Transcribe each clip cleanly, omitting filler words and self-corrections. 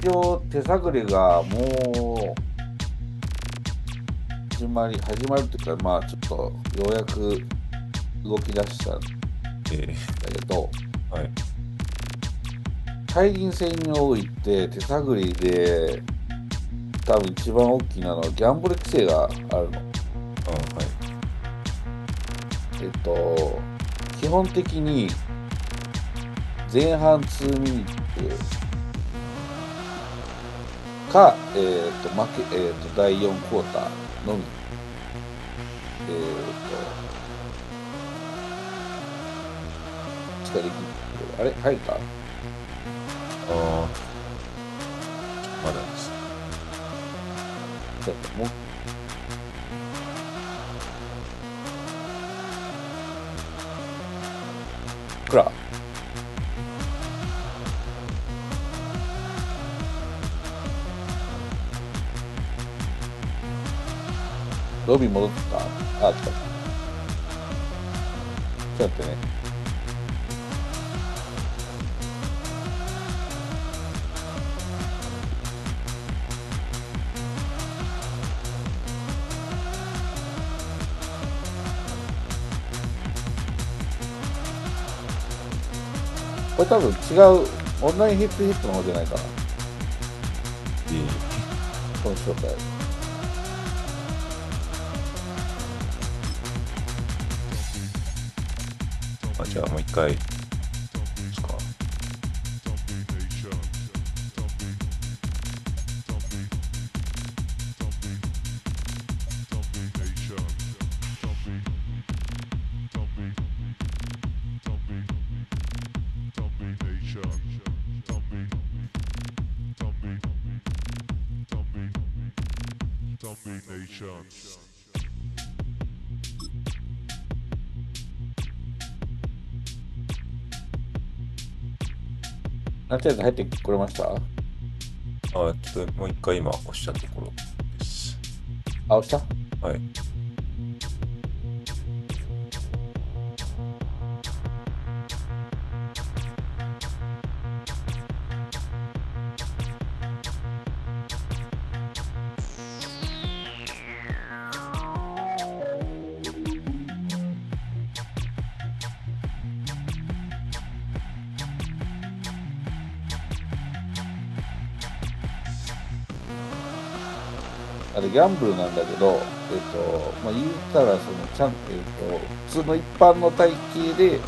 一応手探りがもう始まるっていうか、まあちょっとようやく動き出したんだけど、はい。対人戦において手探りで多分一番大きなのはギャンブル規制があるの。はい。基本的に前半2ミニッツか、第4クォーターのみ、しかできない。あれ入るか？まだです。ちょっともうくらロビー戻ってた？あ、来た。ちょっと待ってね。これ多分違うオンラインヒットの方じゃないかな。この紹介。じゃあもう一回ですか。ある程度入ってくれました？ちょっともう一回今押したところです。あ、押した？はい。あれギャンブルなんだけど、まあ、言ったらその普通の一般の体系で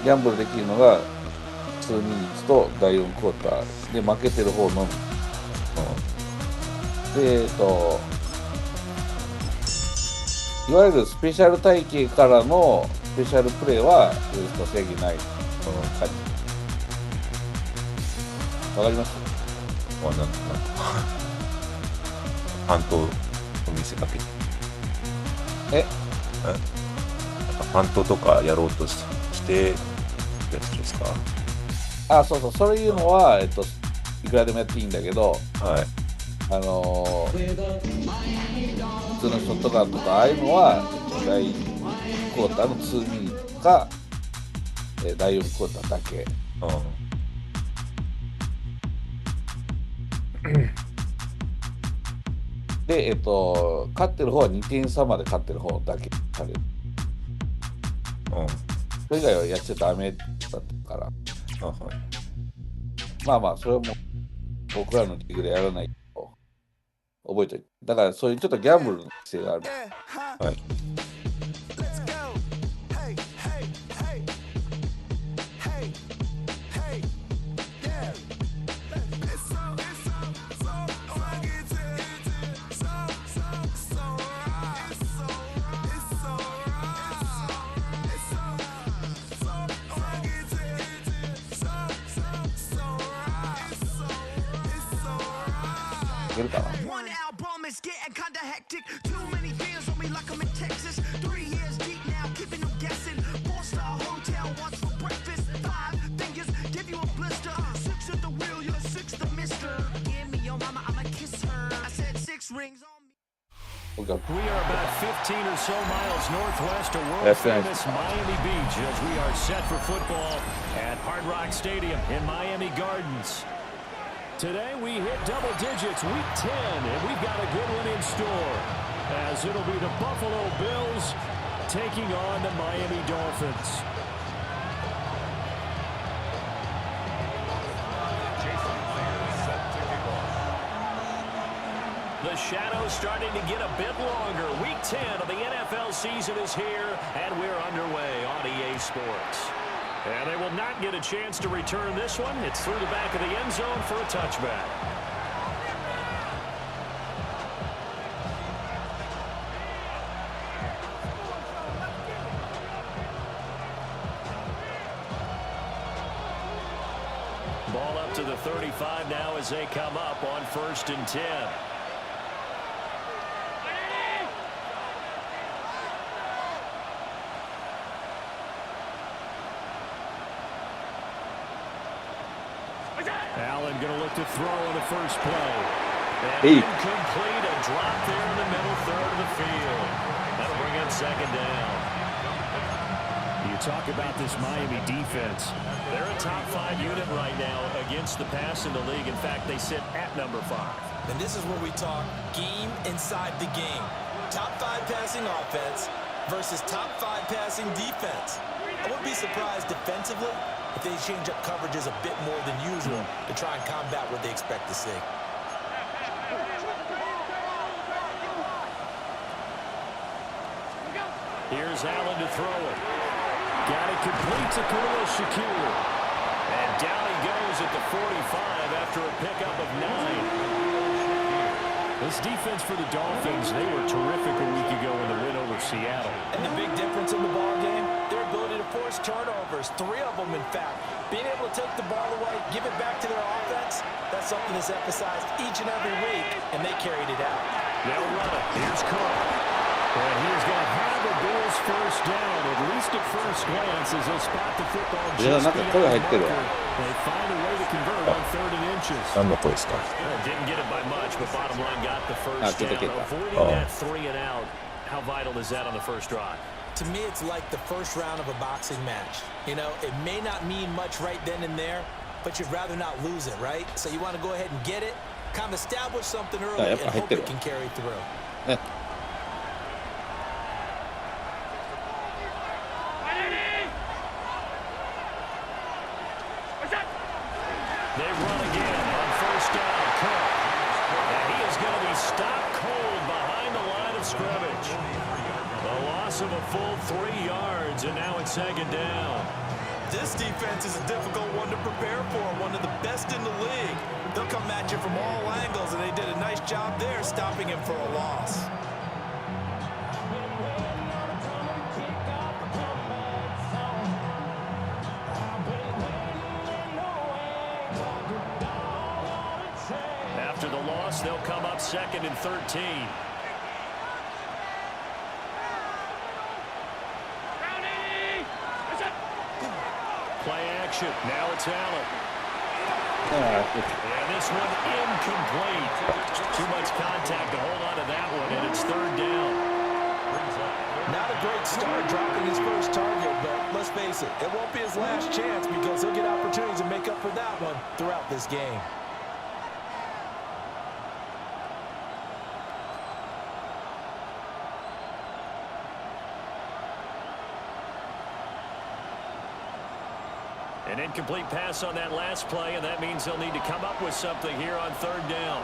ギャンブルできるのが2ミニッツと第4クォーターで負けてる方のみ。で、いわゆるスペシャル体系からのスペシャルプレーは制限ない感じ。わかります？なんか半島と見せかけて。なんか半島とかやろうとしてやつですか？あ、そうそう、そういうのは、いくらでもやっていいんだけど、はい。普通のショットガンとかああいうのは第1クォーターの2ミニか、第4クォーターだけ。で、勝ってる方は2点差まで勝ってる方だけされる。それ以外はやっちゃダメだったから。はい。まあまあ、それはもう僕らのリーグでやらないと覚えておいて。だからそういうちょっとギャンブルの規制がある。はい。いけるかな。We are about 15 or so miles northwest of world-famous Miami Beach as we are set for football at Hard Rock Stadium in Miami Gardens. Today we hit double digits, week 10, and we've got a good one in store, as it'll be the Buffalo Bills taking on the Miami Dolphins. The shadow's starting to get a bit longer. Week 10 of the NFL season is here, and we're underway on EA Sports. And they will not get a chance to return this one. It's through the back of the end zone for a touchback. Ball up to the 35 now as they come up on 1st and 10. Allen going to look to throw on the first play. And incomplete, a drop there in the middle third of the field. That'll bring up 2nd down. You talk about this Miami defense. They're a top 5 unit right now against the pass in the league. In fact, they sit at number 5. And this is where we talk game inside the game. Top 5 passing offense versus top 5 passing defense. I wouldn't be surprised defensively if they change up coverages a bit more than usual to try and combat what they expect to see. Here's Allen to throw it. Got it complete to Khalil Shakir. And down he goes at the 45 after a pickup of 9. This defense for the Dolphins, they were terrific a week ago in the win over Seattle. And the big difference in the ball game, their ability to force turnovers, 3 of them in fact. Being able to take the ball away, give it back to their offense, that's something that's emphasized each and every week, and they carried it out. They'll run it. Here's Cook. And he's going to have the Bills first down, at least at first glance, as they'll spot the football just beyond the marker. They find a way to convert on 3rd and inches. Didn't get it by much, but bottom line got the first down. Avoiding that 3 and out, how vital is that on the first drive? To me, it's like the first round of a boxing match. You know, it may not mean much right then and there, but you'd rather not lose it, right? So you want to go ahead and get it, kind of establish something early, and hope it can carry through. They run again on first down. Cook. And he is going to be stopped cold behind the line of scrimmage. A loss of a full 3 yards, and now it's 2nd down. This defense is a difficult one to prepare for, one of the best in the league. They'll come at you from all angles, and they did a nice job there stopping him for a loss. After the loss, they'll come up 2nd and 13. Play action. Now it's Allen. And this one incomplete. Too much contact to hold on to that one, and it's 3rd down. Not a great start dropping his first target, but let's face it, it won't be his last chance because he'll get opportunities to make up for that one throughout this game. An incomplete pass on that last play, and that means they'll need to come up with something here on 3rd down.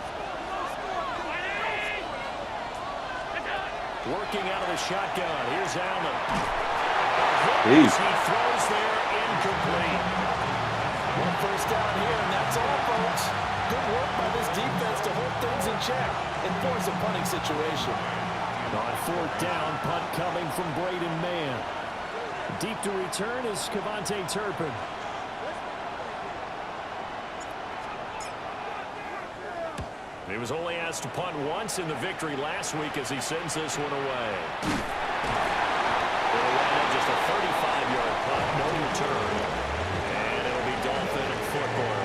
Working out of the shotgun. Here's Allen. He throws there, incomplete. One first down here, and that's all, folks. Good work by this defense to hold things in check and force a punting situation. On 4th down, punt coming from Braden Mann. Deep to return is Kavontae Turpin. He was only asked to punt once in the victory last week as he sends this one away. It'll wind up just a 35-yard punt, no return. And it'll be Dolphin football.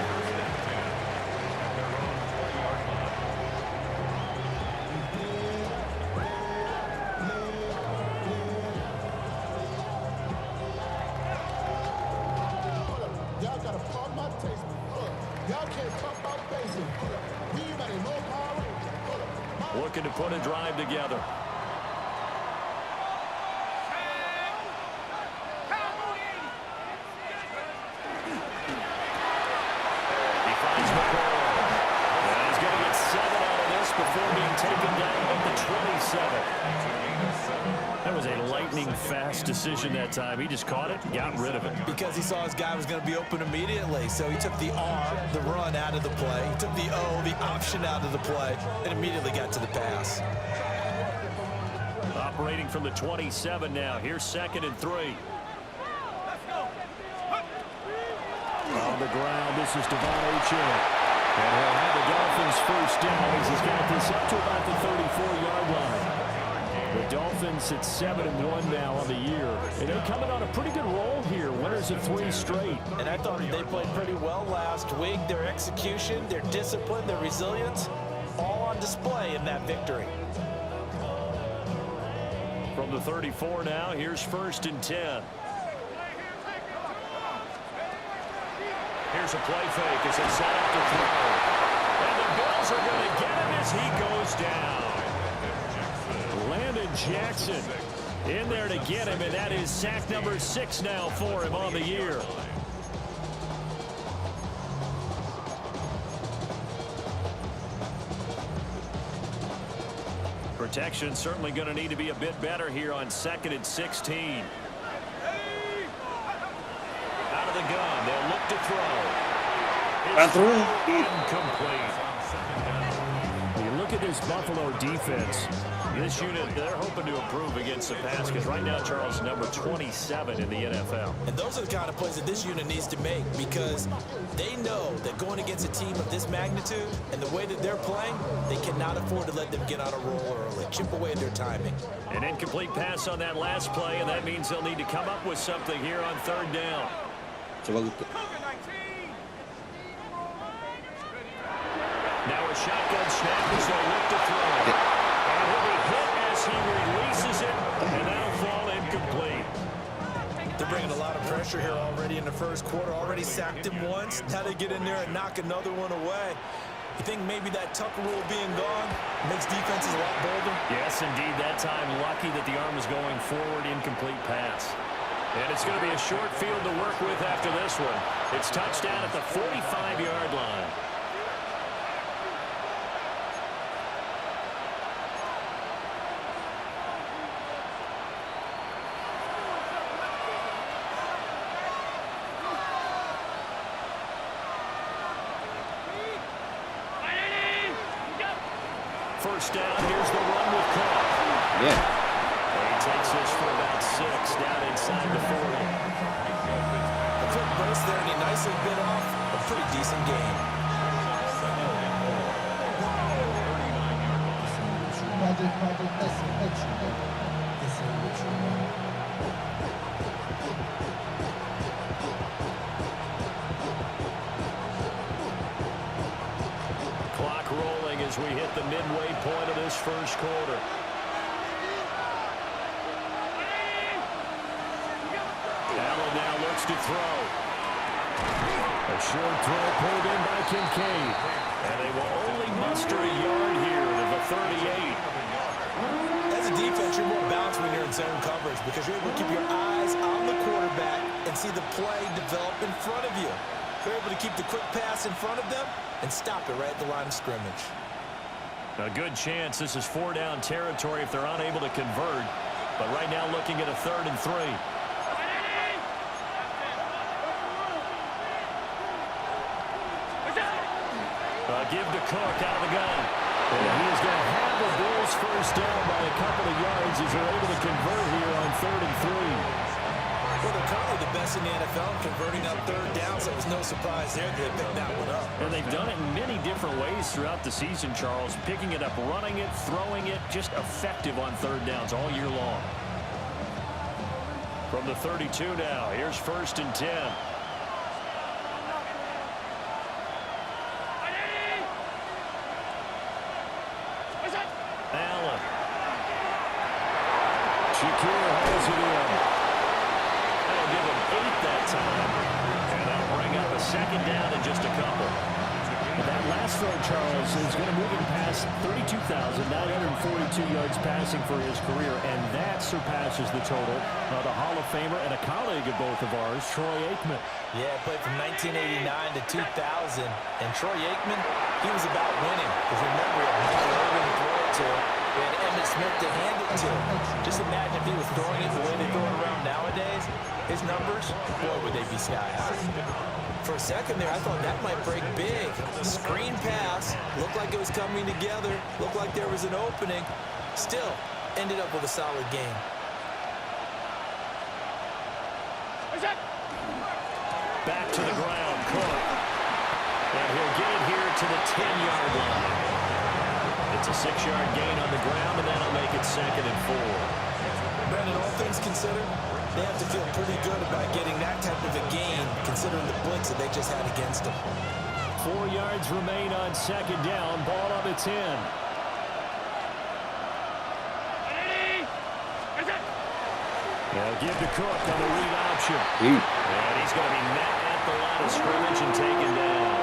Y'all gotta pump my taste. Y'all can't pump my face. looking to put a drive together. He finds McCoy. And he's going to get 7 out of this before being taken down at the 27. That was a lightning-fast decision that time. He just caught it, got rid of it. Because he saw his guy was going to be open immediately. So he took the R, the run, out of the play. He took the O, the option, out of the play, and immediately got to the pass. Operating from the 27 now. Here's 2nd and 3. On the ground, this is Devon Achane. And he'll have the Dolphins first down as he's got this up to about the 34-yard line. The Dolphins at 7-1 now on the year. And they're coming on a pretty good roll here. Winners of 3 straight. And I thought they played pretty well last week. Their execution, their discipline, their resilience, all on display in that victory. From the 34 now, here's 1st and 10. Here's a play fake as they set up to throw. And the Bills are going to get him as he goes down. Landon Jackson in there to get him, and that is sack number 6 now for him on the year. Protection certainly going to need to be a bit better here on 2nd and 16. Out of the gun, they'll look to throw. Incomplete. You look at this Buffalo defense. This unit, they're hoping to improve against the pass because right now, Charles, number 27 in the NFL. And those are the kind of plays that this unit needs to make because they know that going against a team of this magnitude and the way that they're playing, they cannot afford to let them get on a roll early, chip away at their timing. An incomplete pass on that last play, and that means they'll need to come up with something here on 3rd down. Now a shotgun snap as they look to throw. And he'll be hit as he releases it, and that'll fall incomplete. They're bringing a lot of pressure here already in the first quarter. Already sacked him once. Now they get in there and knock another one away. You think maybe that Tucker rule being gone makes defenses a lot bolder? Yes, indeed. That time, lucky that the arm was going forward. Incomplete pass. And it's going to be a short field to work with after this one. It's touchdown at the 45-yard line. First down, here's the run with Cook. Yeah. And he takes this for about 6 down inside the 40. A quick burst there, and he nicely bit off a pretty decent game. Clock rolling as we hit the midway point of this first quarter. Allen now looks to throw. A short throw pulled in by Kincaid. And they will only muster a yard here to the 38. As a defense, you're more balanced when you're in zone coverage because you're able to keep your eyes on the quarterback and see the play develop in front of you. You're able to keep the quick pass in front of them and stop it right at the line of scrimmage. A good chance this is 4-down territory if they're unable to convert. But right now looking at a 3rd and 3. Give to Cook out of the gun. And he is going to have the Bills first down by a couple of yards as they're able to convert here on 3rd and 3. Well, they're currently the best in the NFL converting on 3rd down, so it was no surprise there they picked that one up. And they've done it in many different ways throughout the season, Charles. Picking it up, running it, throwing it, just effective on 3rd downs all year long. From the 32 now, here's 1st and 10. Allen. Shakir has it in. That'll give him 8 that time. And that'll bring up a 2nd down in just a couple. And that last throw, Charles, is going to move him past 32,942 yards passing for his career, and that surpasses the total of the Hall of Famer and a colleague of both of ours, Troy Aikman. Yeah, played from 1989 to 2000, and Troy Aikman, he was about winning. Because remember, he had Michael Irvin to throw it to. We had Emmitt Smith to hand it to. Just imagine if he was throwing it the way they throw it around nowadays. His numbers, boy, would they be sky high. For a second there, I thought that might break big. Screen pass, looked like it was coming together, looked like there was an opening. Still, ended up with a solid game. Back to the ground, Cook. And he'll get it here to the 10-yard line. It's a 6-yard gain on the ground, and that'll make it 2nd and 4. Brandon, all things considered, they have to feel pretty good about getting that type of a gain, considering the blitz that they just had against them. 4 yards remain on 2nd down. Ball on the 10. They'll give to Cook on the read option. And he's going to be met at the line of scrimmage and taken down.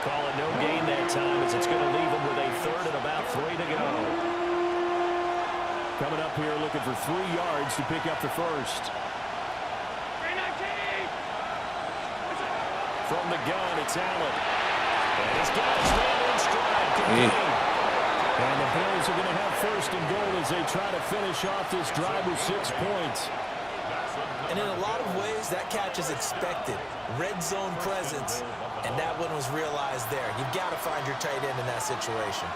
Call it no gain that time, as it's going to leave him with a 3rd and about 3 to go. Coming up here looking for 3 yards to pick up the first. From the gun, it's Allen. And he's got his man in stride. And the Bills are going to have 1st and goal as they try to finish off this drive with 6 points. And in a lot of ways, that catch is expected. Red zone presence, and that one was realized there. You've got to find your tight end in that situation.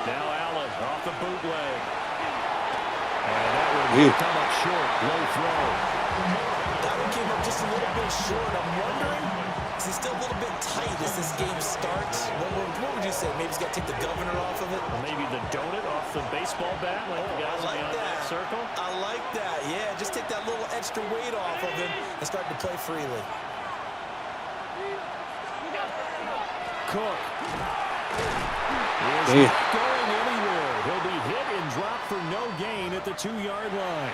Now Allen off the bootleg. And that one come up short. Low throw. That one came up just a little bit short. I'm wondering, is he still a little bit tight as this game starts? What would you say? Maybe he's got to take the governor off of it? Or maybe the donut off the baseball bat, like the guys beyond that circle? I like that. Yeah, just take that little extra weight off of him and start to play freely. Cook. Is not going anywhere. He'll be hit and dropped for no gain at the 2-yard line.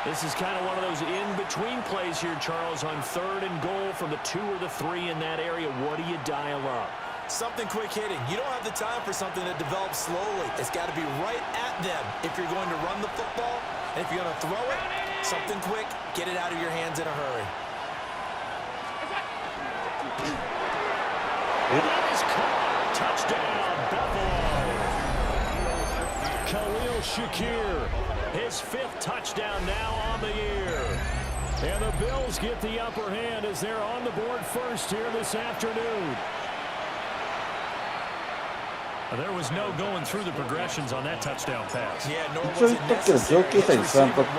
This is kind of one of those in-between plays here, Charles, on 3rd and goal from the 2 or the 3 in that area. What do you dial up? Something quick hitting. You don't have the time for something that develops slowly. It's got to be right at them if you're going to run the football. And if you're going to throw it, something quick, get it out of your hands in a hurry. That is caught. Touchdown, Buffalo. Khalil Shakir, his 5th touchdown now on the year. And the Bills get the upper hand as they're on the board first here this afternoon. There was no going through the progressions on that touchdown pass. Yeah, nor 一応 was 言 it っとくけど、上級者にスラントって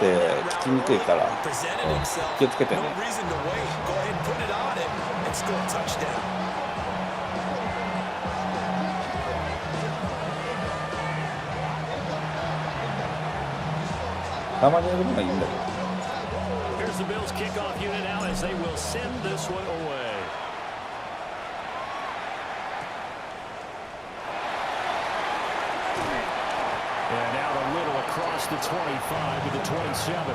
聞きにくいから、 presented himself. 気をつけてね。 No reason to wait. Go ahead and put it on him and score a touchdown. たまにやるのがいいんだけど。 Here's the Bills kickoff unit now as they will send this one away. And now a little across the 25 to the 27.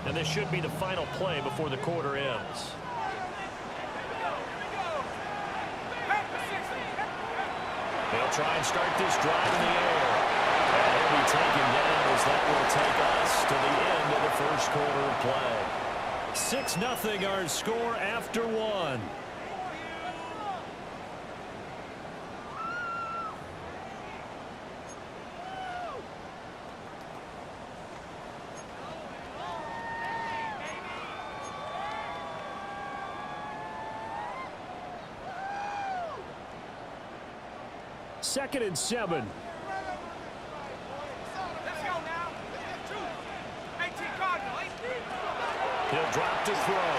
And this should be the final play before the quarter ends. They'll try and start this drive in the air. And he'll be taken down as that will take us to the end of the first quarter of play. 6-0 our score after 1. Second and 7. Let's go now. 18 Cardinal. He'll drop to throw.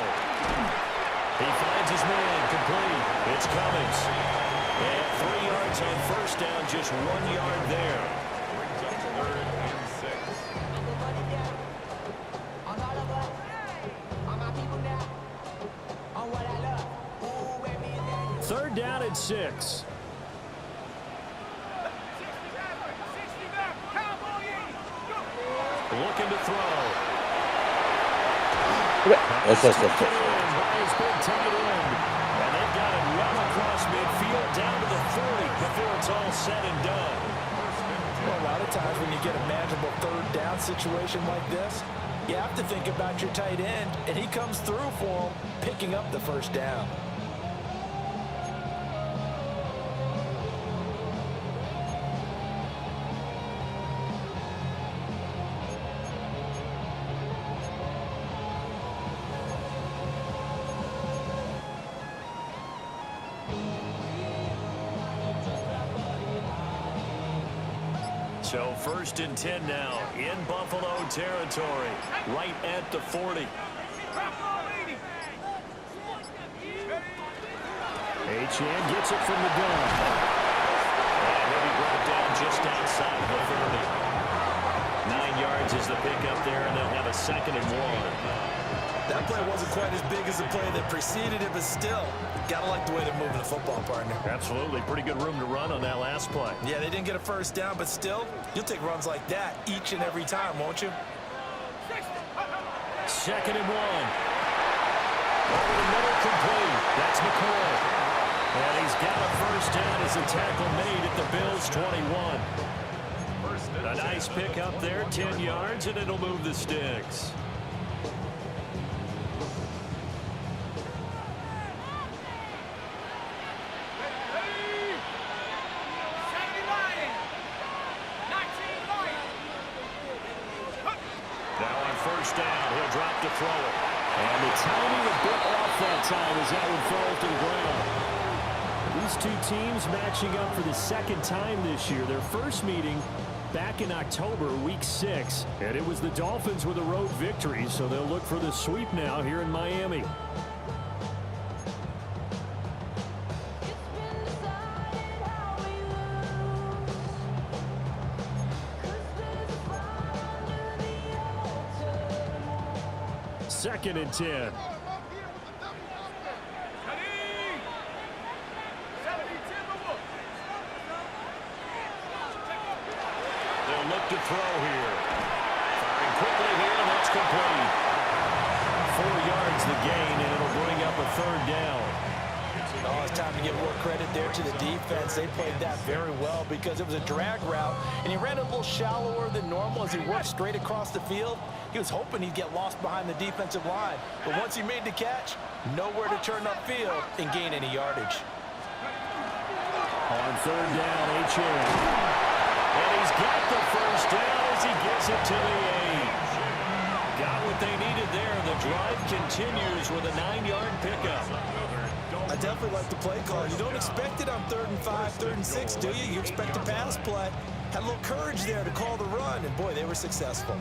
He finds his man complete. It's Cummings. And 3 yards on first down, just 1 yard there. third down and 6. Looking to throw. Yes. By his big tight end. And they've got him well across midfield down to the 40 before it's all said and done. Well, a lot of times when you get a manageable third down situation like this, you have to think about your tight end, and he comes through for him, picking up the first down. So 1st and 10 now in Buffalo territory, right at the 40. Achane gets it from the gun. And he'll be brought down just outside the 30. 9 yards is the pickup there, and they'll have a 2nd and 1. That play wasn't quite as big as the play that preceded it, but still, gotta like the way they're moving the football, partner. Absolutely. Pretty good room to run on that last play. Yeah, they didn't get a first down, but still, you'll take runs like that each and every time, won't you? 2nd and 1. Over the middle, complete. That's McCoy. And he's got a first down as a tackle made at the Bills' 21. A nice pick up there, 10 yards, and it'll move the sticks. Down, he'll drop to throw it. And the timing a bit off that time as that one falls to the ground. These two teams matching up for the 2nd time this year. Their first meeting back in October, week 6. And it was the Dolphins with a road victory, so they'll look for the sweep now here in Miami. Second and 10. They'll look to throw here. Firing quickly here, and that's complete. 4 yards the gain, and it'll bring up a 3rd down. Oh, it's time to give more credit there to the defense. They played that very well because it was a drag route, and he ran a little shallower than normal as he worked straight across the field. He was hoping he'd get lost behind the defensive line, but once he made the catch, nowhere to turn upfield and gain any yardage. On 3rd down, Achane. And he's got the first down as he gets it to the 8. Got what they needed there. The drive continues with a 9-yard pickup. I definitely like the play call. You don't expect it on 3rd and 5, 3rd and 6, do you? You expect a pass play. Had a little courage there to call the run, and boy, they were successful.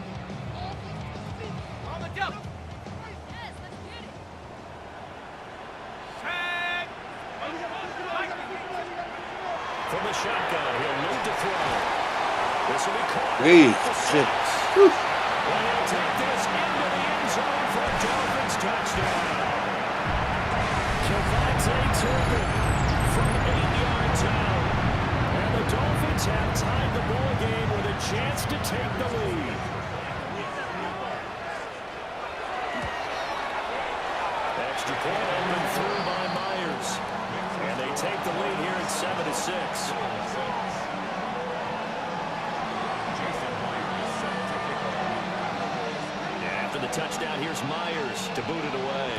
From the shotgun, he'll look to throw. This will be caught. Hey, shit. Well, he'll take this into the end zone for a Dolphins touchdown. Javonte Turpin from 8 yards out. And the Dolphins have tied the ball game with a chance to take the lead. Extra point open through by Myers. And they take the lead here at 7-6. After the touchdown, here's Myers to boot it away.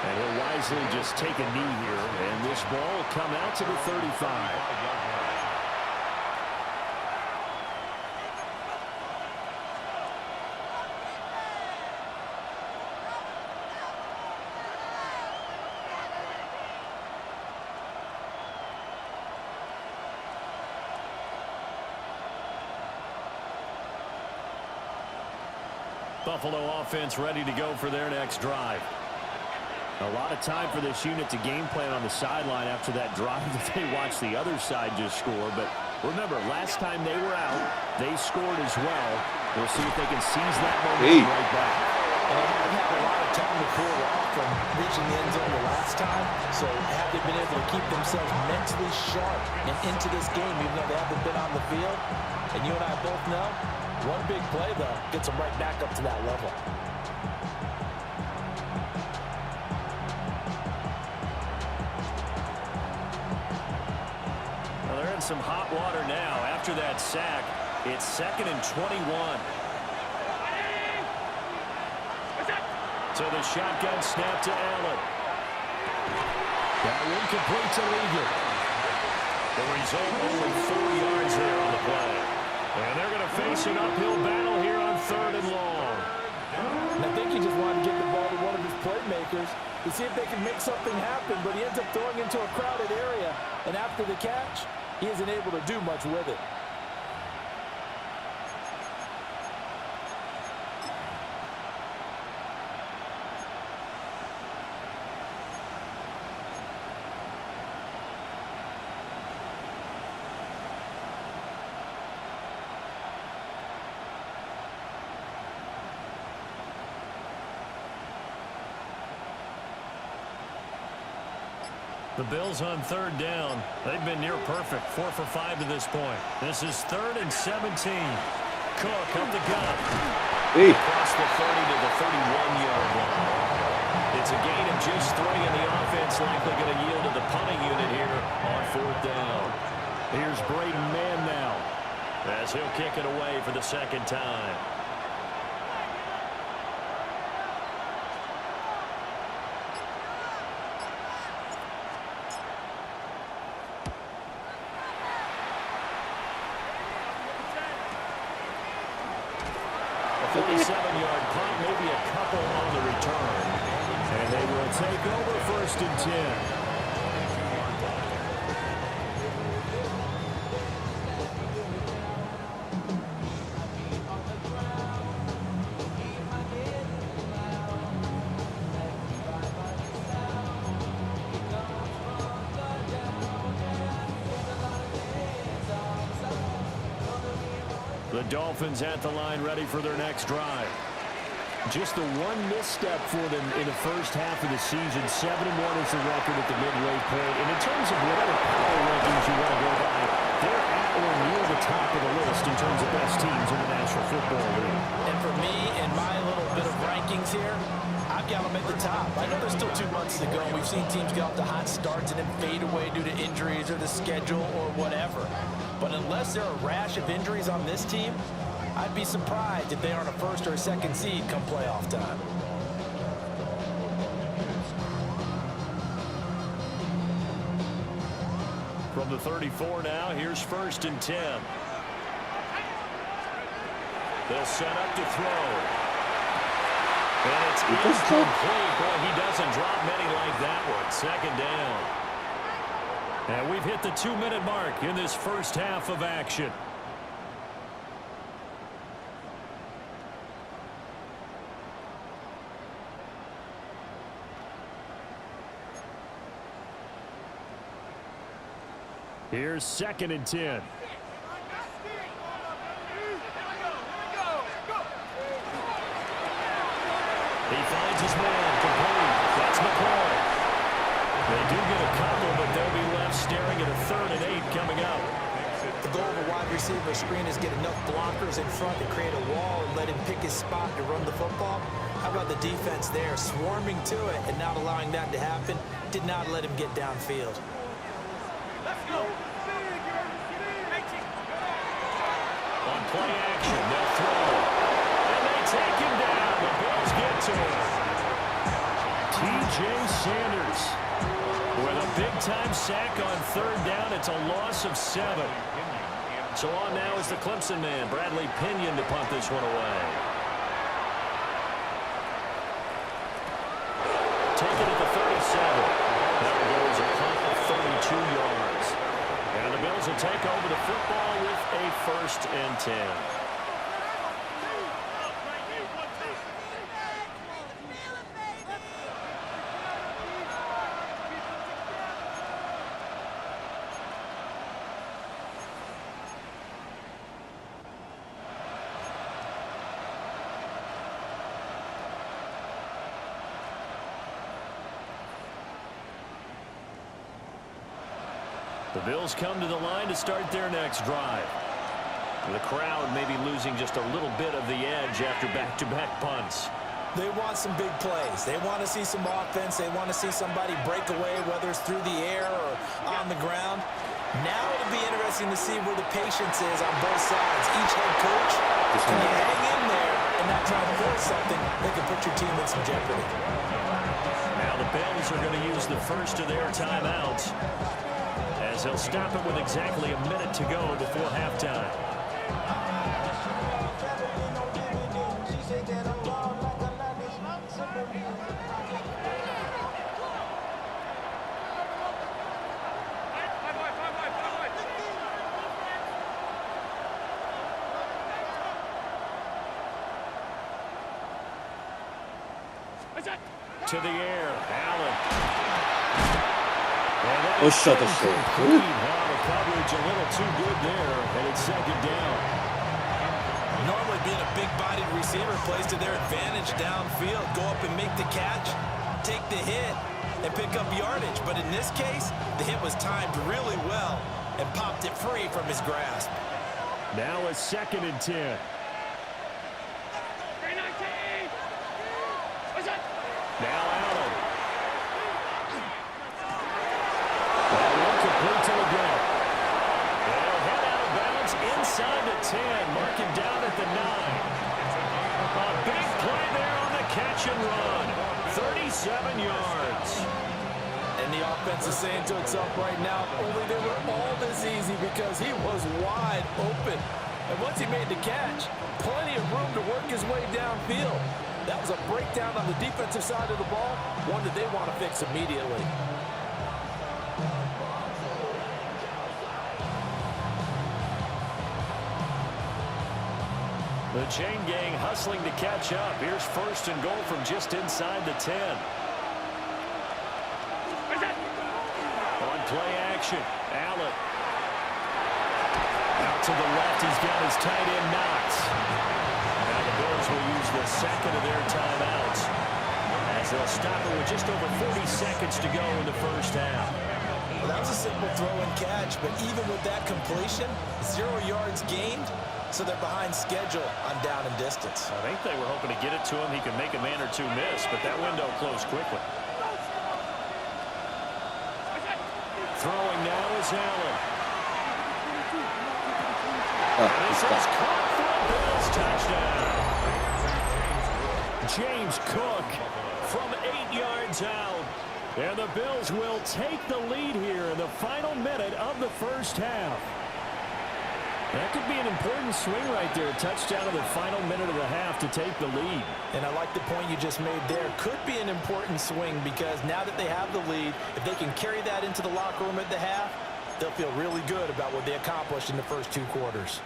And he'll wisely just take a knee here, and this ball will come out to the 35. Buffalo offense ready to go for their next drive. A lot of time for this unit to game plan on the sideline after that drive that they watched the other side just score. But remember, last time they were out, they scored as well. We'll see if they can seize that momentum right back. And they haven't had a lot of time to cool off from reaching the end zone the last time. So have they been able to keep themselves mentally sharp and into this game, even though they haven't been on the field? And you and I both know, one big play, though, gets them right back up to that level. Well, they're in some hot water now. After that sack, it's 2nd and 21. So the shotgun snap to Allen. That one complete to League. The result, only 4 yards there on the play. And they're going to face an uphill battle here on 3rd and long. And I think he just wanted to get the ball to one of his playmakers to see if they can make something happen, but he ends up throwing into a crowded area. And after the catch, he isn't able to do much with it. The Bills on 3rd down. They've been near perfect, 4 for 5 to this point. This is 3rd and 17. Cook up the gut. Across the 30 to the 31-yard line. It's a gain of just 3, and the offense likely going to yield to the punting unit here on 4th down. Here's Braden Mann now, as he'll kick it away for the 2nd time. A 57-yard punt, maybe a couple on the return. And they will take over 1st and 10. The Dolphins at the line, ready for their next drive. Just the one misstep for them in the first half of the season. 7-1 is the record at the midway point. And in terms of whatever power rankings you want to go by, they're at or near the top of the list in terms of best teams in the National Football League. And for me and my little bit of rankings here, I've got them at the top. I know there's still 2 months to go. We've seen teams get off to hot starts and then fade away due to injuries or the schedule or whatever. But unless there are a rash of injuries on this team, I'd be surprised if they aren't a 1st or a 2nd seed come playoff time. From the 34 now, here's 1st and 10. They'll set up to throw. And it's incomplete. Boy, he doesn't drop many like that one. 2nd down. And we've hit the 2-minute mark in this first half of action. Here's 2nd and 10. He finds his man, complete. That's McCoy. They do get a couple, but they'll be left staring at a 3rd and 8 coming up. The goal of a wide receiver screen is get enough blockers in front to create a wall and let him pick his spot to run the football. How about the defense there, swarming to it and not allowing that to happen? Did not let him get downfield. Let's go. On play action, they'll throw. And they take him down. The Bills get to him. T.J. Sanders with a big-time sack on 3rd down. It's a loss of 7. So on now is the Clemson man, Bradley Pinion, to punt this one away. Take it at the 37. There goes a punt of 32 yards. And the Bills will take over the football with a 1st and 10. The Bills come to the line to start their next drive. The crowd may be losing just a little bit of the edge after back-to-back punts. They want some big plays. They want to see some offense. They want to see somebody break away, whether it's through the air or on the ground. Now it'll be interesting to see where the patience is on both sides. Each head coach, can you hang in there and not try to force something that can put your team in some jeopardy? Now the Bills are going to use the first of their timeouts, as they'll stop it with exactly a minute to go before halftime. To the air, Allen. Oh, shut the shit. The coverage a little too good there, and it's second down. Normally being a big-bodied receiver plays to their advantage downfield. Go up and make the catch, take the hit, and pick up yardage. But in this case, the hit was timed really well and popped it free from his grasp. Now a 2nd and 10. Now Allen. Incomplete to again. They'll head out of bounds inside the 10. Mark him down at the 9. A big play there on the catch and run. 37 yards. And the offense is saying to itself right now, only they were all this easy because he was wide open. And once he made the catch, plenty of room to work his way downfield. That was a breakdown on the defensive side of the ball, one that they want to fix immediately. The chain gang hustling to catch up. Here's 1st and goal from just inside the 10. On play action, Allen. Out to the left, he's got his tight end Knox. Now the Bills will use the 2nd of their timeouts, as they'll stop it with just over 40 seconds to go in the first half. Well, that was a simple throw and catch, but even with that completion, 0 yards gained, so they're behind schedule on down and distance. I think they were hoping to get it to him. He could make a man or two miss, but that window closed quickly. Throwing now is Allen. This is caught for a Bills touchdown. James Cook from 8 yards out. And the Bills will take the lead here in the final minute of the first half. That could be an important swing right there. A touchdown in the final minute of the half to take the lead. And I like the point you just made there. Could be an important swing because now that they have the lead, if they can carry that into the locker room at the half, they'll feel really good about what they accomplished in the first 2 quarters.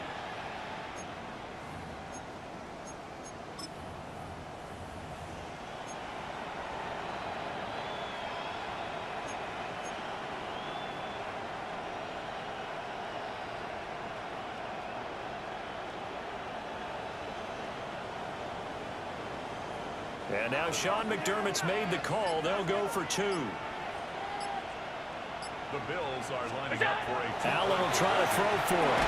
And now Sean McDermott's made the call. They'll go for 2. The Bills are lining up for a Allen will try to throw for it.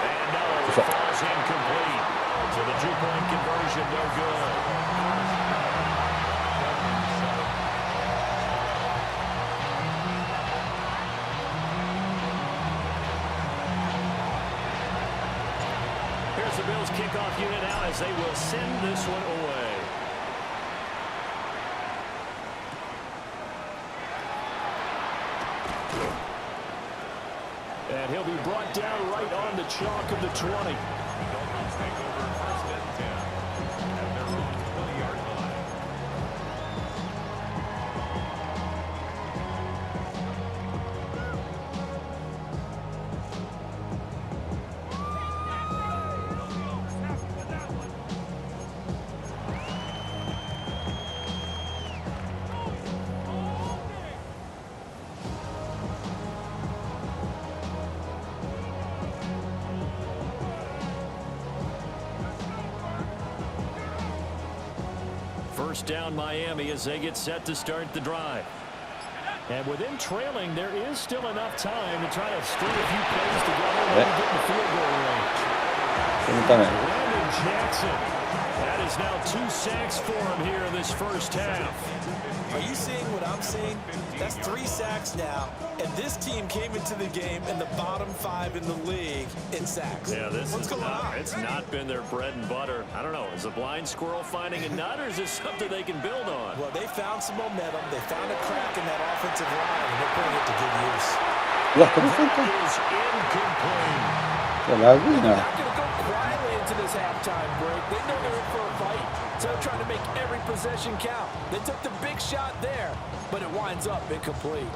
And no, it falls incomplete. So the 2-point conversion, no good. Here's the Bills kickoff unit out as they will send this one away. And he'll be brought down right on the chalk of the 20. Dolphins take over 1st and 10 at their own 20-yard line. First down Miami as they get set to start the drive. And with them trailing, there is still enough time to try to string a few plays together and maybe get in the field goal range. Landon Jackson. That is now 2 sacks for him here in this first half. Are you seeing what I'm seeing? That's 3 sacks now, and this team came into the game in the bottom 5 in the league in sacks. Yeah, What's going on? It's not been their bread and butter. I don't know, is a blind squirrel finding a nut, or is this something they can build on? Well, they found some momentum. They found a crack in that offensive line, and they're putting it to good use. That is incomplete. They're not going to go quietly into this halftime break. They know they're in for a fight, so they're trying to make every possession count. They took the big shot there, but it winds up incomplete.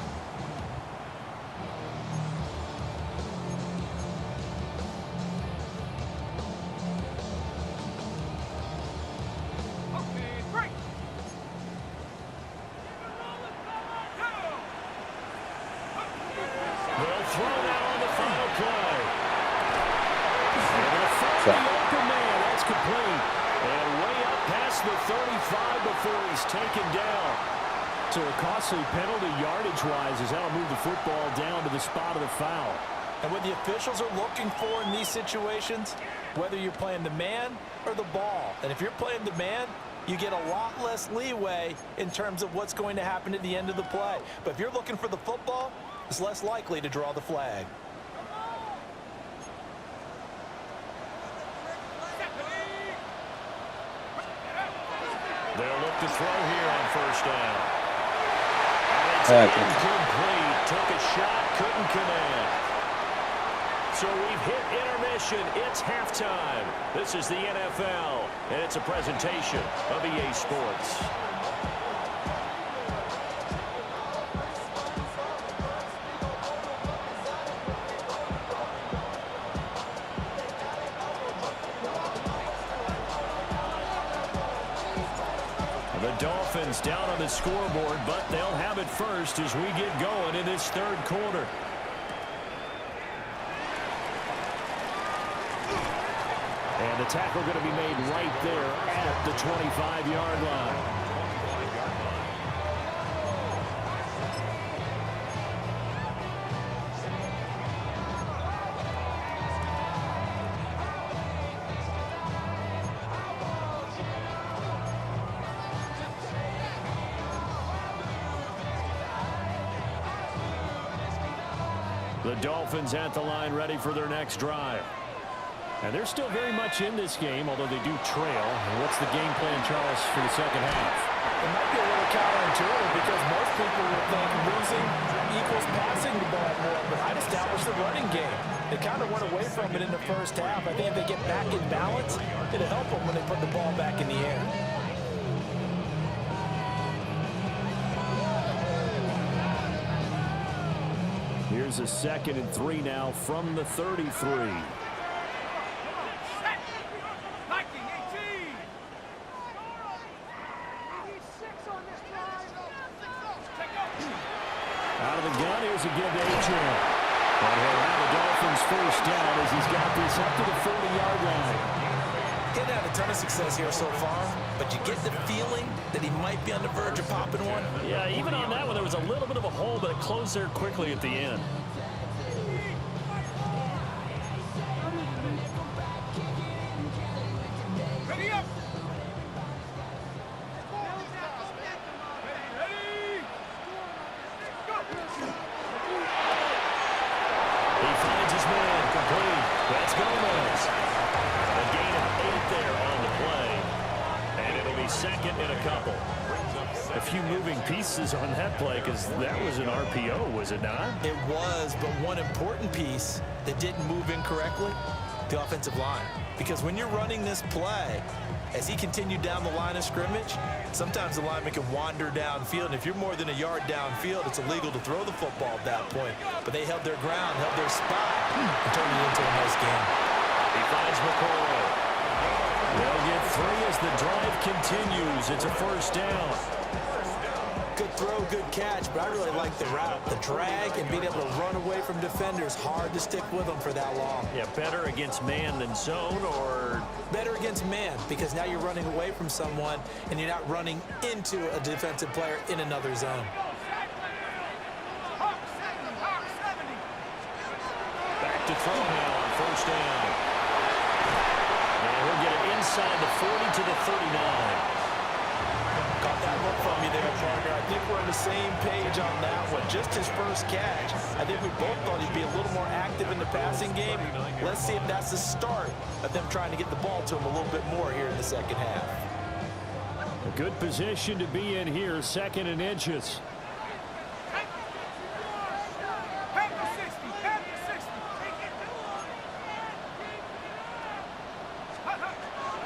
They'll throw that on the final play. And they'll find the open man. That's complete. And way up past the 35 before he's taken down. So a costly penalty yardage-wise as that'll move the football down to the spot of the foul. And what the officials are looking for in these situations, whether you're playing the man or the ball. And if you're playing the man, you get a lot less leeway in terms of what's going to happen at the end of the play. But if you're looking for the football, it's less likely to draw the flag. They'll look to throw here on first down. And it's incomplete. Took a shot, couldn't connect. So we've hit intermission. It's halftime. This is the NFL, and it's a presentation of EA Sports. The Dolphins down on the scoreboard, but they'll have it first as we get going in this third quarter. And the tackle going to be made right there at the 25-yard line. The Dolphins at the line ready for their next drive. And they're still very much in this game, although they do trail. And what's the game plan, Charles, for the second half? It might be a little counterintuitive because most people would think losing equals passing the ball more, but I'd establish the running game. They kind of went away from it in the first half. I think if they get back in balance, it'll help them when they put the ball back in the air. Here's a 2nd and 3 now from the 33. Out of the gun, here's a give to Adrian. And he'll have the Dolphins first down as he's got this up to the 40-yard line. He's had a ton of success here so far, but you get the feeling that he might be on the verge of popping one. Yeah, even on that one, there was a little bit of a hole, but it closed there quickly at the end. On that play, because that was an RPO, was it not? It was, but one important piece that didn't move incorrectly, the offensive line. Because when you're running this play, as he continued down the line of scrimmage, sometimes the lineman can wander downfield, and if you're more than a yard downfield, it's illegal to throw the football at that point. But they held their ground, held their spot, and turned it into a nice game. He finds McCoy. They'll get 3 as the drive continues. It's a first down. Good throw, good catch, but I really like the route. The drag and being able to run away from defenders, hard to stick with them for that long. Yeah, better against man than zone, or? Better against man, because now you're running away from someone and you're not running into a defensive player in another zone. back to throw now on first down. And he'll get it inside the 40 to the 39. Got that look from you there, partner. I think we're on the same page on that one. Just his first catch. I think we both thought he'd be a little more active in the passing game. Let's see if that's the start of them trying to get the ball to him a little bit more here in the second half. A good position to be in here, 2nd and inches.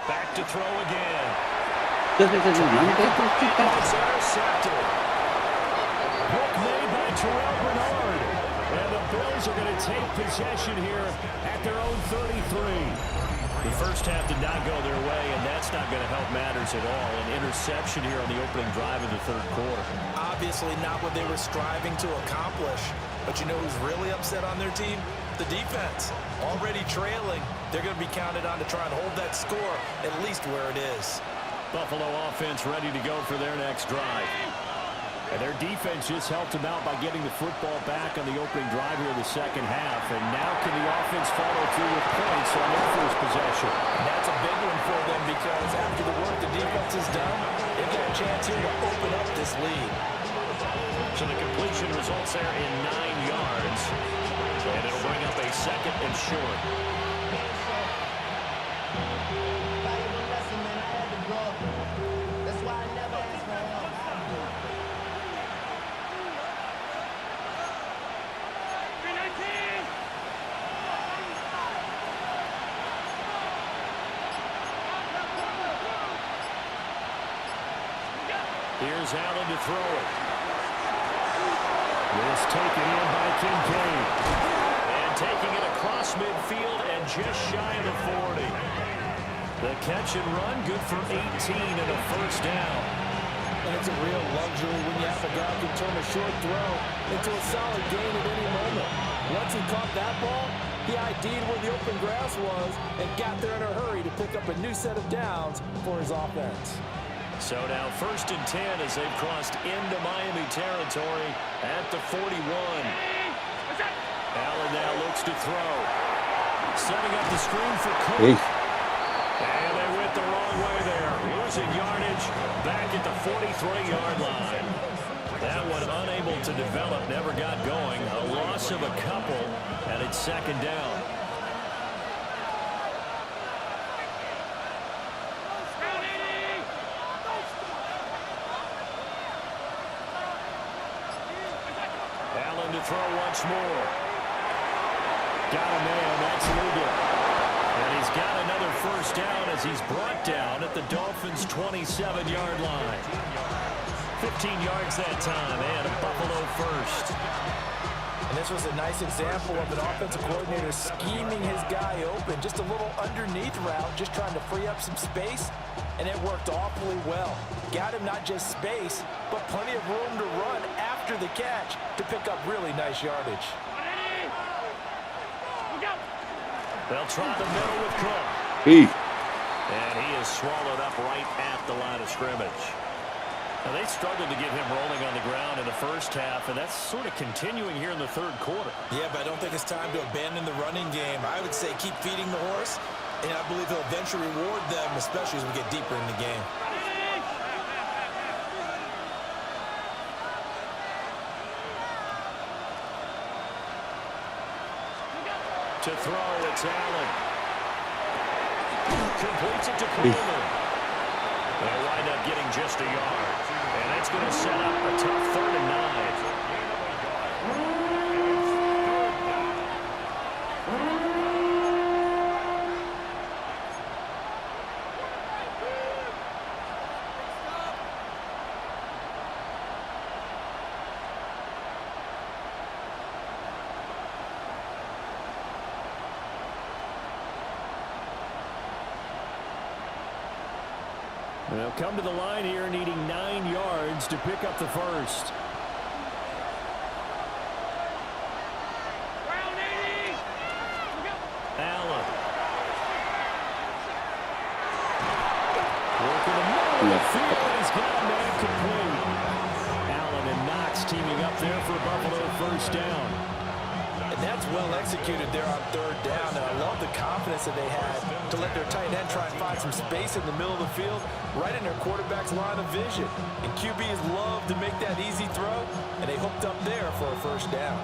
Back to throw again. It's intercepted. Hook made by Terrell Bernard. And the Bills are going to take possession here at their own 33. The first half did not go their way, and that's not going to help matters at all. An interception here on the opening drive of the third quarter. Obviously not what they were striving to accomplish. But you know who's really upset on their team? The defense. Already trailing. They're going to be counted on to try and hold that score at least where it is. Buffalo offense ready to go for their next drive. And their defense just helped them out by getting the football back on the opening drive here in the second half. And now can the offense follow through with points on their first possession? And that's a big one for them because after the work the defense has done, they've got a chance here to open up this lead. So the completion results there in 9 yards. And it'll bring up a 2nd and short. Here's Allen to throw it. This taken in by Kincaid. And taking it across midfield and just shy of the 40. The catch and run, good for 18 and a first down. And it's a real luxury when you have a guy who can turn a short throw into a solid gain at any moment. Once he caught that ball, he ID'd where the open grass was and got there in a hurry to pick up a new set of downs for his offense. So now 1st and 10 as they've crossed into Miami territory at the 41. Allen now looks to throw. Setting up the screen for Cook. And they went the wrong way there. Losing yardage back at the 43-yard line. That one unable to develop, never got going. A loss of a couple, and it's 2nd down. Allen to throw once more. Got a man, that's legal. And he's got another first down as he's brought down at the Dolphins' 27-yard line. 15 yards that time, and a Buffalo first. And this was a nice example of an offensive coordinator scheming his guy open. Just a little underneath route, just trying to free up some space, and it worked awfully well. Got him not just space, but plenty of room to run after the catch to pick up really nice yardage. They'll try the middle with Cook. And he is swallowed up right at the line of scrimmage. Now, they struggled to get him rolling on the ground in the first half, and that's sort of continuing here in the third quarter. Yeah, but I don't think it's time to abandon the running game. I would say keep feeding the horse, and I believe he'll eventually reward them, especially as we get deeper in the game. To throw, it's Allen. Completes it to Coleman. They'll wind up getting just a yard. And that's going to set up a tough 3rd and 9. They'll come to the line here needing 9 yards to pick up the first. Allen. Working the middle of the field. He's got a man complete. Allen and Knox teaming up there for a Buffalo first down. And And that's well executed there on third down. And I love the confidence that they had to let their tight end try and find some space in the middle of the field, right in their quarterback's line of vision. And QBs love to make that easy throw, and they hooked up there for a first down.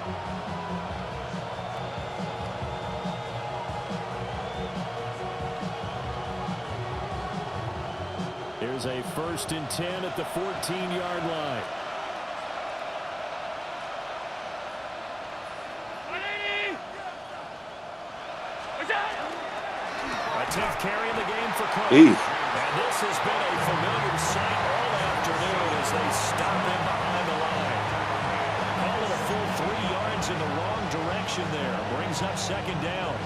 Here's a 1st and 10 at the 14-yard line. A 10th carry in the game for Cook. And this has been a familiar sight all afternoon as they stop him behind the line. Call it a full 3 yards in the wrong direction there. Brings up 2nd down.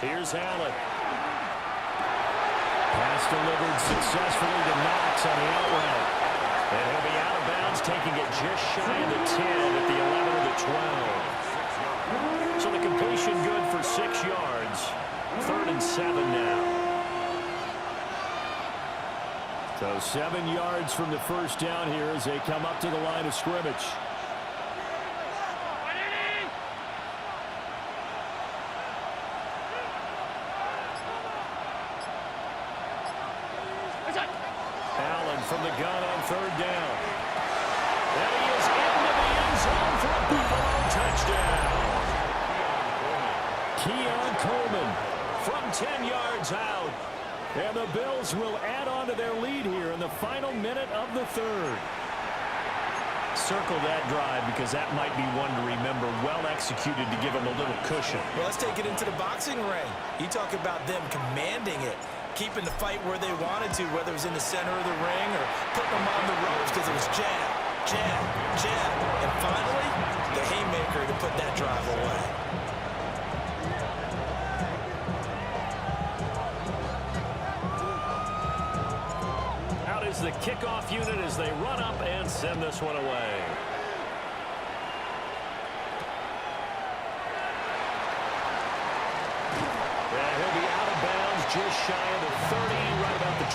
Here's Allen. Pass delivered successfully to Knox on the out route. And he'll be out of bounds, taking it just shy of the 10 at the 11 of the 12. So the completion good for 6 yards. 3rd and 7 now. So 7 yards from the first down here as they come up to the line of scrimmage. From the gun on 3rd down. And he is into the end zone for a Buffalo touchdown. Keon Coleman from 10 yards out. And the Bills will add on to their lead here in the final minute of the 3rd. Circle that drive because that might be one to remember. Well executed to give them a little cushion. Well, let's take it into the boxing ring. You talk about them commanding it, keeping the fight where they wanted to, whether it was in the center of the ring or putting them on the ropes because it was jab, jab, jab. And finally, the haymaker to put that drive away. Out is the kickoff unit as they run up and send this one away. Just shy of the 30, right about the 29.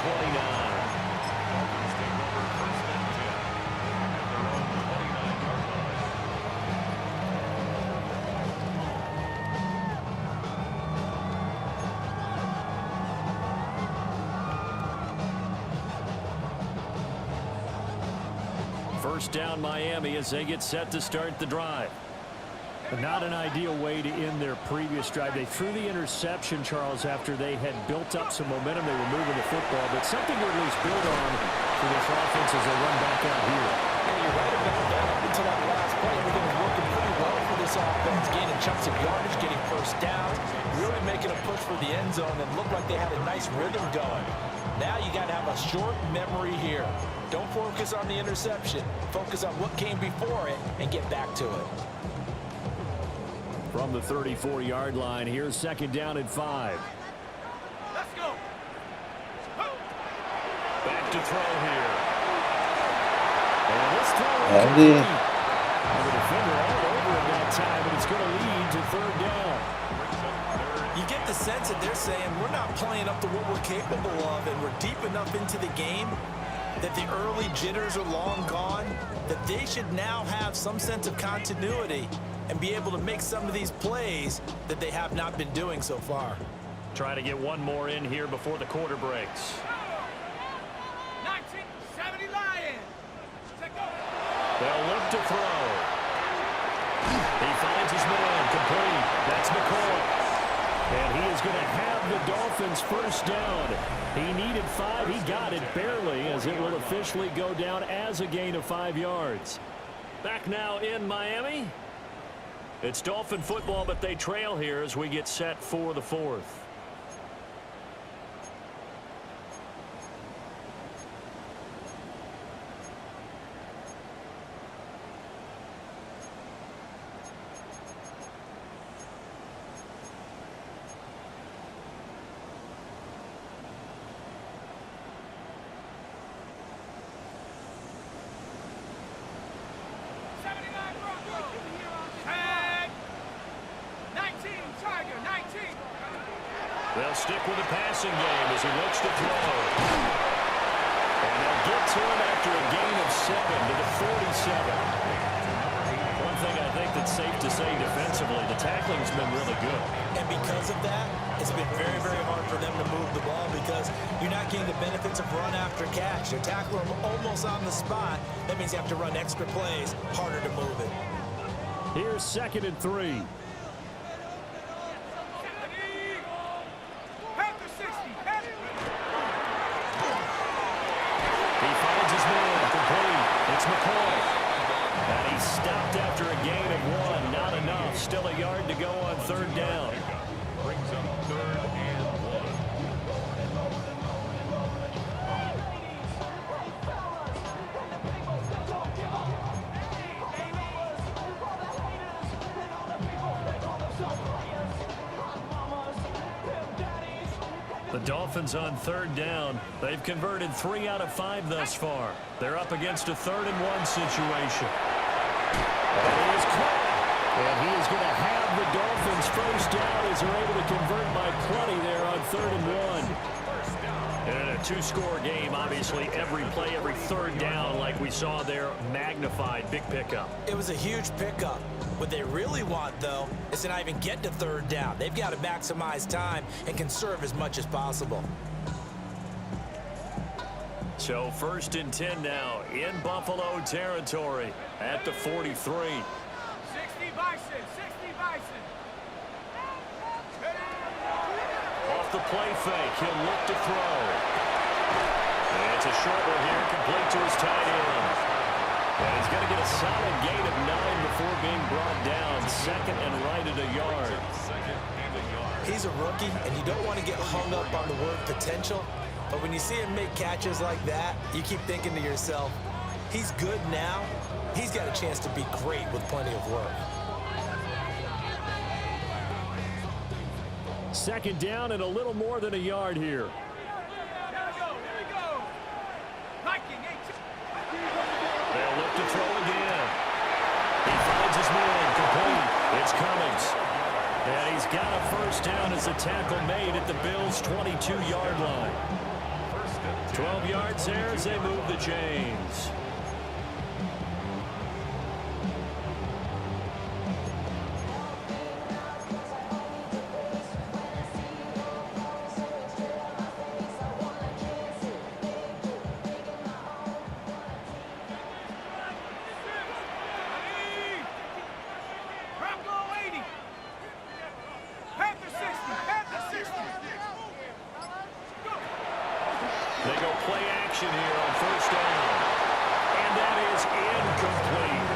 First down Miami as they get set to start the drive. But not an ideal way to end their previous drive. They threw the interception, Charles, after they had built up some momentum. They were moving the football, but something to at least build on for this offense as they run back out here. And you're right about that. Up until that last play, everything was working pretty well for this offense, gaining chunks of yardage, getting first downs, really making a push for the end zone, and looked like they had a nice rhythm going. Now you got to have a short memory here. Don't focus on the interception. Focus on what came before it and get back to it. From the 34-yard line, here's 2nd down and 5. Let's go. Back to throw here. And this throw is Andy. the defender all over it that time, but it's going to lead to 3rd down. You get the sense that they're saying we're not playing up to what we're capable of, and we're deep enough into the game that the early jitters are long gone, that they should now have some sense of continuity and be able to make some of these plays that they have not been doing so far. Try to get one more in here before the quarter breaks. 1970 Lions. They'll look to throw. He finds his man complete. That's McCoy. And he is going to have the Dolphins first down. He needed 5. He got it barely as it will officially go down as a gain of 5 yards. Back now in Miami. It's Dolphin football, but they trail here as we get set for the 4th. They'll stick with the passing game as he looks to throw. And they'll get to him after a gain of 7 to the 47. One thing I think that's safe to say defensively, the tackling's been really good. And because of that, it's been very, very hard for them to move the ball because you're not getting the benefits of run after catch. They're tackling them almost on the spot. That means you have to run extra plays, harder to move it. Here's 2nd and 3. He finds his man, complete. It's McCoy. And he's stopped after a gain of 1. Not enough. Still a yard to go on 3rd down. Brings up 3rd and 1. The Dolphins on 3rd down. They've converted 3 out of 5 thus far. They're up against a 3rd and 1 situation. And he is caught. And he is going to have the Dolphins first down as they're able to convert by plenty there on 3rd and 1. And in a 2-score game, obviously every play, every 3rd down, like we saw there, magnified. Big pickup. It was a huge pickup. What they really want, though, is to not even get to 3rd down. They've got to maximize time and conserve as much as possible. So 1st and 10 now in Buffalo territory at the 43. 60 Bison, 60 Bison. Off the play fake, he'll look to throw. And it's a short one here, complete to his tight end. And he's going to get a solid gain of 9 before being brought down. 2nd and right at a yard. He's a rookie, and you don't want to get hung up on the word potential. But when you see him make catches like that, you keep thinking to yourself, he's good now. He's got a chance to be great with plenty of work. 2nd down and a little more than a yard here. They'll look to throw again. He finds his man, complete. It's Cummings. And he's got a first down as a tackle made at the Bills' 22-yard line. 12 yards there as they move the chains. They go play action here on first down. And that is incomplete.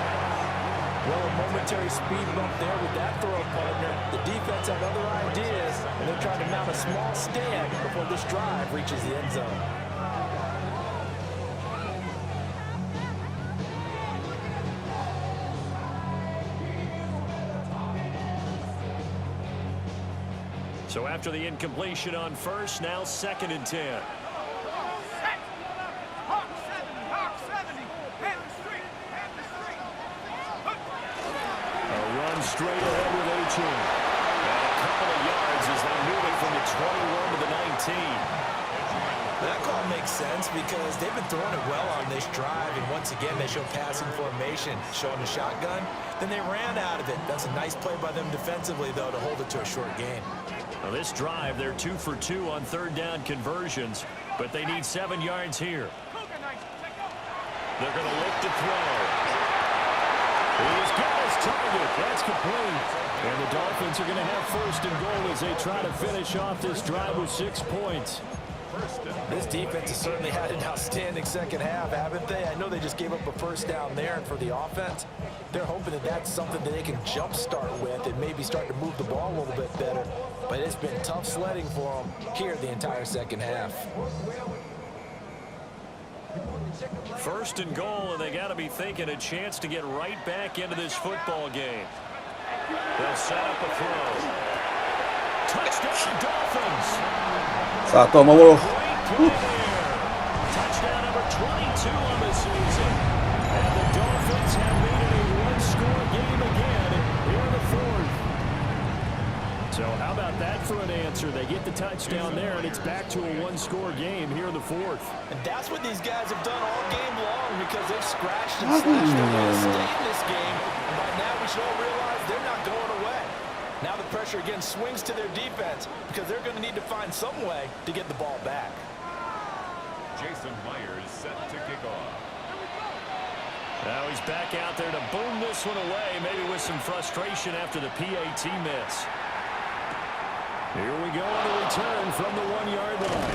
Well, a momentary speed bump there with that throw, partner. The defense had other ideas, and they're trying to mount a small stand before this drive reaches the end zone. So after the incompletion on first, now 2nd and 10. Straight ahead with A-Chain. And a couple of yards as they move it from the 21 to the 19. That call makes sense because they've been throwing it well on this drive, and once again they show passing formation, showing the shotgun. Then they ran out of it. That's a nice play by them defensively, though, to hold it to a short game. Now this drive, they're 2 for 2 on 3rd down conversions, but they need 7 yards here. They're going to look to throw. He's got his target. That's complete. And the Dolphins are going to have 1st and goal as they try to finish off this drive with 6 points. This defense has certainly had an outstanding second half, haven't they? I know they just gave up a first down there, and for the offense, they're hoping that that's something that they can jumpstart with and maybe start to move the ball a little bit better. But it's been tough sledding for them here the entire second half. 1st and goal, and they got to be thinking a chance to get right back into this football game. They'll set up a throw. Touchdown, Dolphins! さあ、あとは守ろう。 Touchdown number 22 on the season. And the Dolphins have made it a one-score game again here in the 4th. So how about got that for an answer. They get the touchdown there, and it's back to a one-score game here in the fourth. And that's what these guys have done all game long because they've scratched and slashed their way to stay in this game. And by now we should all realize they're not going away. Now the pressure again swings to their defense because they're going to need to find some way to get the ball back. Jason Myers set to kick off. Now he's back out there to boom this one away, maybe with some frustration after the PAT miss. Here we go on the return from the 1-yard line.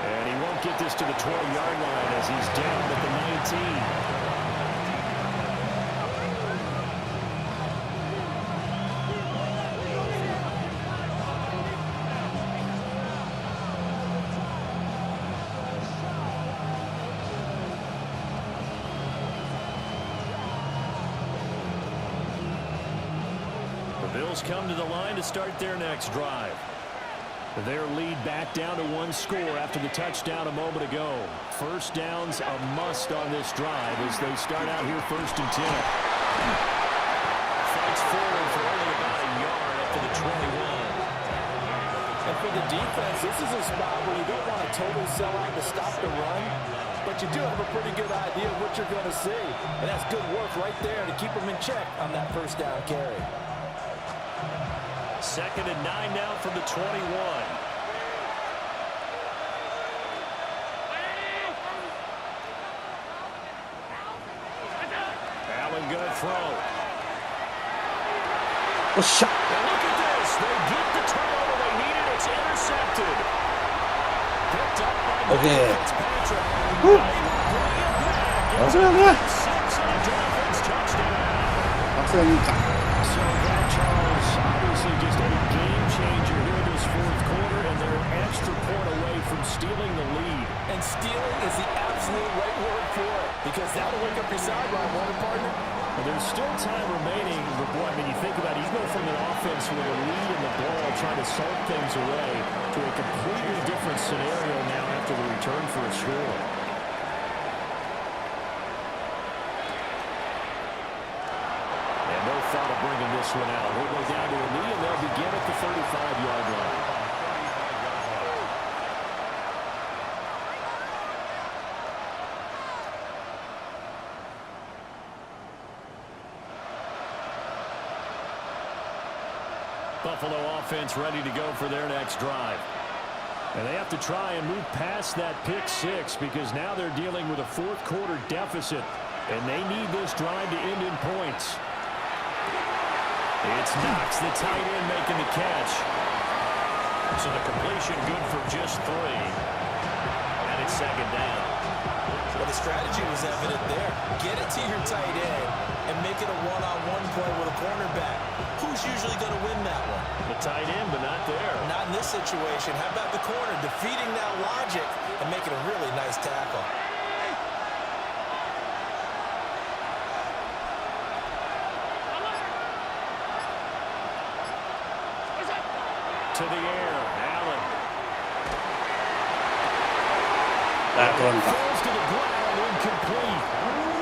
And he won't get this to the 12-yard line as he's down at the 19. Bills come to the line to start their next drive. Their lead back down to one score after the touchdown a moment ago. First down's a must on this drive as they start out here 1st and 10. Fights forward for only about a yard up to the 21. And for the defense, this is a spot where you don't want a total sellout to stop the run, but you do have a pretty good idea of what you're going to see. And that's good work right there to keep them in check on that first down carry. 2nd and 9 now from the 21. Allen gonna throw. Oh, shot. And look at this. They get the turnover they needed. It's intercepted. Picked up by Fitzpatrick. Bring it back. It's 6 on a defense touchdown. So that, Charles, obviously just a game changer here in this 4th quarter, and they're an extra point away from stealing the lead. And stealing is the absolute right word for it, because that'll wake up your sideline, won't it, partner? Well, there's still time remaining, but boy, I mean, you think about it, you go from an offense with a lead in the ball, trying to salt things away, to a completely different scenario now after the return for a score. Thought of bringing this one out. We'll go down to a knee, and they'll begin at the 35-yard line. Buffalo offense ready to go for their next drive. And they have to try and move past that pick 6 because now they're dealing with a 4th quarter deficit, and they need this drive to end in points. It's Knox, the tight end, making the catch. So the completion good for just 3. And it's 2nd down. Well, the strategy was evident there. Get it to your tight end and make it a one-on-one play with a cornerback. Who's usually going to win that one? The tight end, but not there. Not in this situation. How about the corner defeating that logic and making a really nice tackle? To the air, Allen. Falls to the ground, incomplete.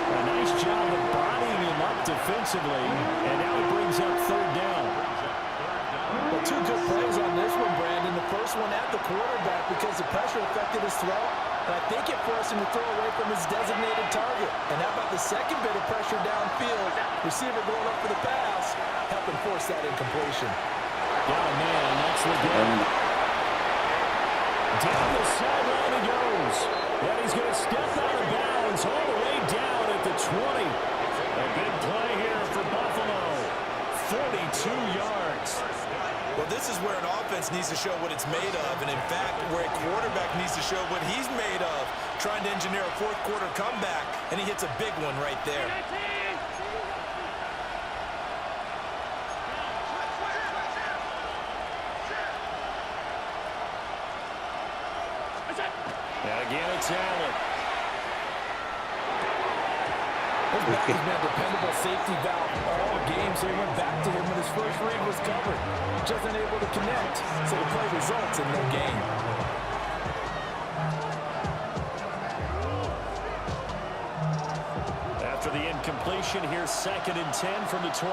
A nice job of bodying him up defensively, and now it brings up 3rd down. Well, 2 good plays on this one, Brandon. The first one at the quarterback because the pressure affected his throw, and I think it forced him to throw away from his designated target. And how about the second bit of pressure downfield? Receiver going up for the pass, helping force that incompletion. Got a man, that's the game. Down the sideline he goes. And he's going to step out of bounds all the way down at the 20. A big play here for Buffalo. 42 yards. Well, this is where an offense needs to show what it's made of, and in fact, where a quarterback needs to show what he's made of, trying to engineer a 4th quarter comeback, and he hits a big one right there. And again, it's Allen. His back has been a dependable safety valve all games. They went back to him when his first read was covered. Just unable to connect, so the play results in no gain. After the incompletion, here's 2nd and 10 from the 20.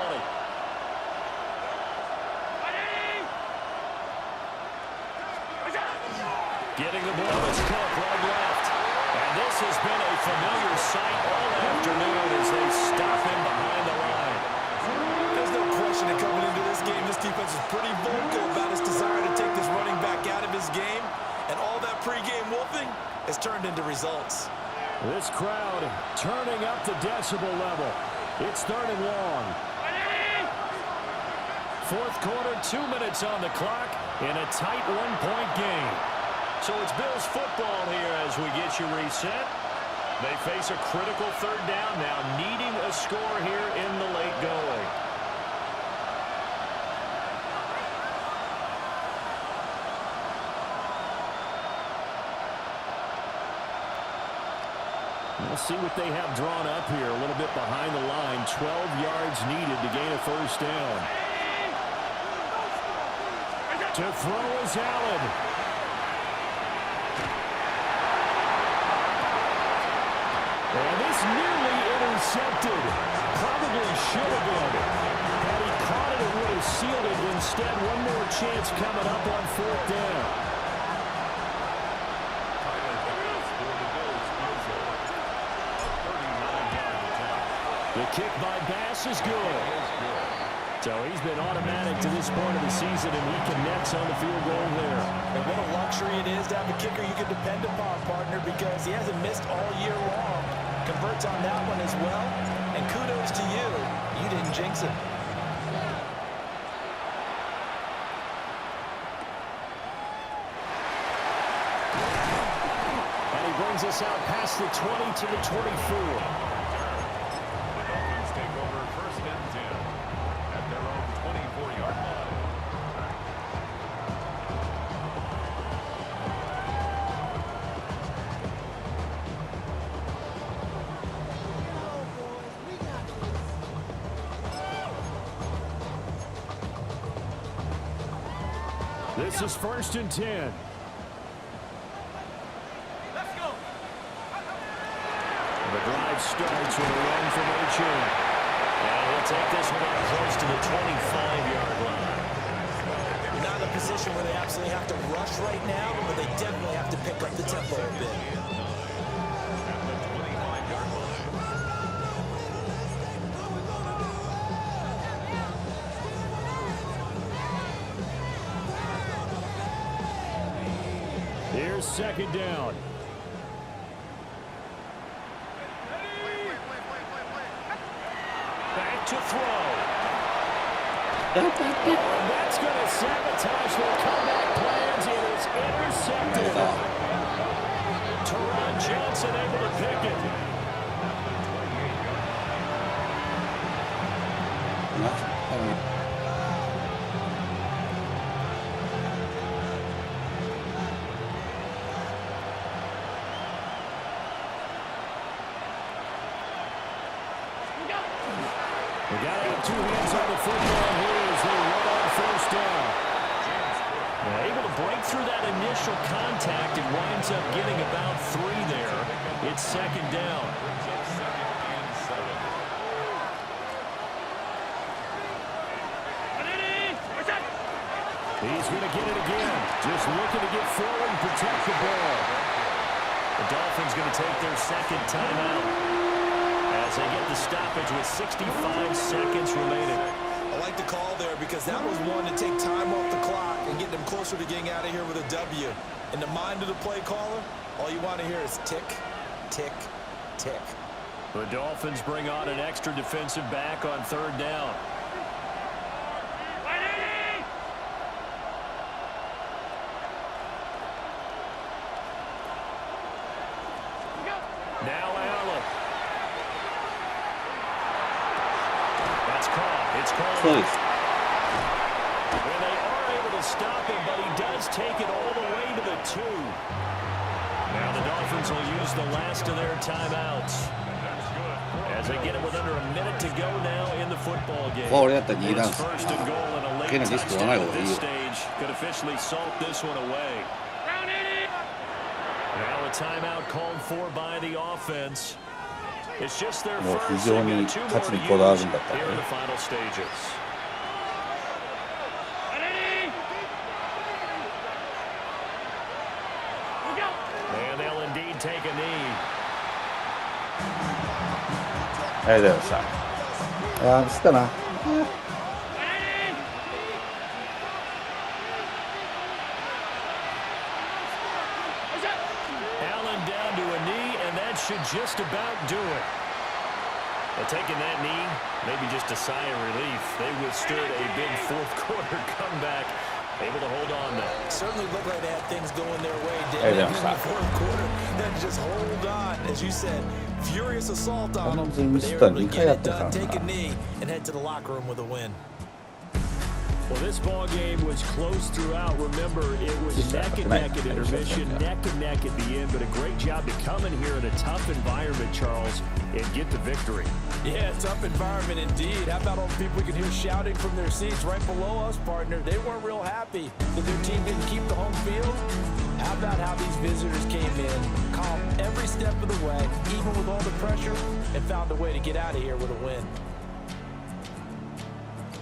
has turned into results. This crowd turning up the decibel level. It's 3rd and long. Fourth quarter, 2 minutes on the clock in a tight 1-point game. So it's Bills football here as we get you reset. They face a critical 3rd down now, needing a score here in the late going. We'll see what they have drawn up here. A little bit behind the line. 12 yards needed to gain a 1st down. To throw is Allen. And this nearly intercepted. Probably should have been. Had he caught it, it would have sealed it. Instead, one more chance coming up on 4th down. The kick by Bass is good. So he's been automatic to this point of the season, and he connects on the field goal there. And what a luxury it is to have a kicker you can depend upon, partner, because he hasn't missed all year long. Converts on that one as well. And kudos to you. You didn't jinx it. And he brings us out past the 20 to the 24. This is 1st and 10. Let's go. The drive starts with a run formation. And he'll take this one up close to the 25-yard line. Not in a position where they absolutely have to rush right now, but they definitely have to pick up the tempo a bit. Here's 2nd down. Back to throw. And that's going to sabotage their comeback plans. It is intercepted. Teron Johnson able to pick it. They got to have 2 hands on the football here as they run on 1st down. They're able to break through that initial contact and winds up getting about 3 there. It's 2nd down. He's going to get it again. Just looking to get forward and protect the ball. The Dolphins going to take their 2nd timeout as they get the stoppage with 65 seconds remaining. I like the call there because that was one to take time off the clock and get them closer to getting out of here with a W. In the mind of the play caller, all you want to hear is tick, tick, tick. The Dolphins bring on an extra defensive back on 3rd down. Now Allen. That's caught. It's called. Close. And they are able to stop him, but he does take it all the way to the 2. Now the Dolphins will use the last of their timeouts as they get it with under a minute to go now in the football game. It's 1st and goal and a late touchdown at this stage could officially salt this one away. Now a timeout called for by the offense. It's just their first. They've got 2 more to use here in the final stages. And they'll indeed take a knee. ありがとうございました。ああ、ミスったな。Allen should just about do it. Well, taking that knee, maybe just a sigh of relief. They withstood a big fourth-quarter comeback, able to hold on there. Certainly looked like they had things going their way, Hey, didn't them they? In the stop. fourth quarter, then just hold on. As you said, furious assault on them. 全然ミ But ス they っ were たら able to 2 回 get やっ it てた done, ん take だ a な。 knee, and head to the locker room with a win. Well, this ball game was close throughout. Remember, it was neck and neck at intermission, neck and neck at the end, but a great job to come in here in a tough environment, Charles, and get the victory. Yeah, tough environment indeed. How about all the people we can hear shouting from their seats right below us, partner? They weren't real happy that their team didn't keep the home field. How about how these visitors came in, calm every step of the way, even with all the pressure, and found a way to get out of here with a win.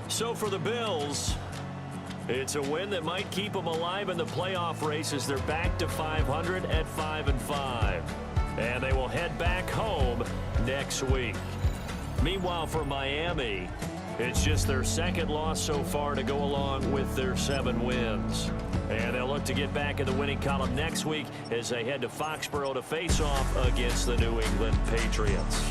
So for the Bills, it's a win that might keep them alive in the playoff race as they're back to 500 at 5-5. And they will head back home next week. Meanwhile, for Miami, it's just their second loss so far to go along with their 7 wins. And they'll look to get back in the winning column next week as they head to Foxborough to face off against the New England Patriots.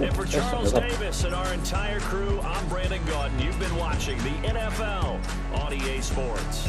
And for Charles Davis and our entire crew, I'm Brandon Gaudin. You've been watching the NFL on EA Sports.